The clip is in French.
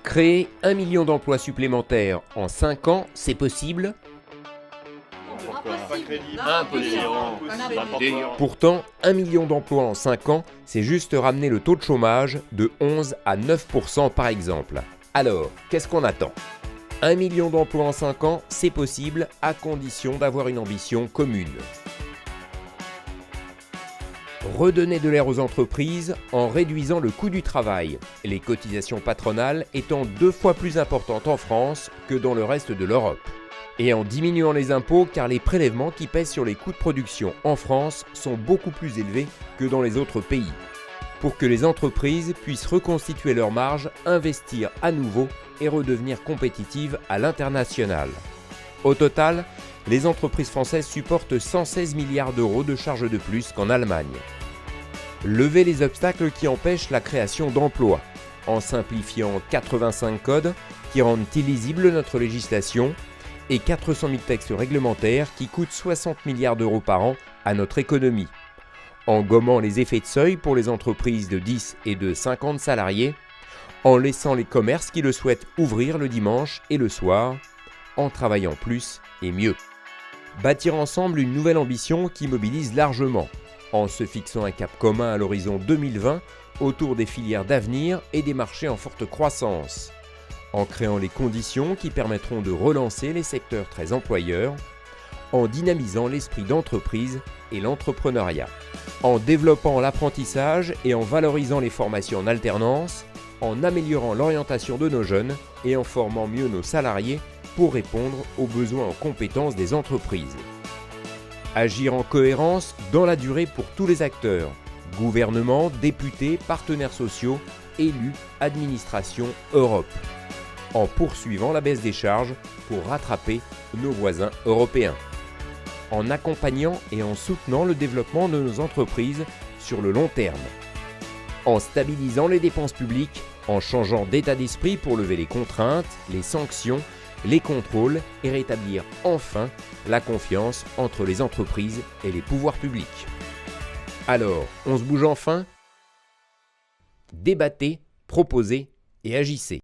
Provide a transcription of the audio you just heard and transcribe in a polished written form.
Créer 1 million d'emplois supplémentaires en 5 ans, c'est possible? Pourtant, 1 million d'emplois en 5 ans, c'est juste ramener le taux de chômage de 11 à 9% par exemple. Alors, qu'est-ce qu'on attend? 1 million d'emplois en 5 ans, c'est possible à condition d'avoir une ambition commune. Redonner de l'air aux entreprises en réduisant le coût du travail, les cotisations patronales étant 2 fois plus importantes en France que dans le reste de l'Europe. Et en diminuant les impôts car les prélèvements qui pèsent sur les coûts de production en France sont beaucoup plus élevés que dans les autres pays. Pour que les entreprises puissent reconstituer leurs marges, investir à nouveau et redevenir compétitives à l'international. Au total, les entreprises françaises supportent 116 milliards d'euros de charges de plus qu'en Allemagne. Lever les obstacles qui empêchent la création d'emplois, en simplifiant 85 codes qui rendent illisible notre législation et 400 000 textes réglementaires qui coûtent 60 milliards d'euros par an à notre économie, en gommant les effets de seuil pour les entreprises de 10 et de 50 salariés, en laissant les commerces qui le souhaitent ouvrir le dimanche et le soir, en travaillant plus et mieux. Bâtir ensemble une nouvelle ambition qui mobilise largement, en se fixant un cap commun à l'horizon 2020 autour des filières d'avenir et des marchés en forte croissance, en créant les conditions qui permettront de relancer les secteurs très employeurs, en dynamisant l'esprit d'entreprise et l'entrepreneuriat, en développant l'apprentissage et en valorisant les formations en alternance, en améliorant l'orientation de nos jeunes et en formant mieux nos salariés pour répondre aux besoins en compétences des entreprises. Agir en cohérence dans la durée pour tous les acteurs, gouvernement, députés, partenaires sociaux, élus, administration, Europe, en poursuivant la baisse des charges pour rattraper nos voisins européens, en accompagnant et en soutenant le développement de nos entreprises sur le long terme, en stabilisant les dépenses publiques, en changeant d'état d'esprit pour lever les contraintes, les sanctions, les contrôles et rétablir enfin la confiance entre les entreprises et les pouvoirs publics. Alors, on se bouge enfin? Débattez, proposez et agissez.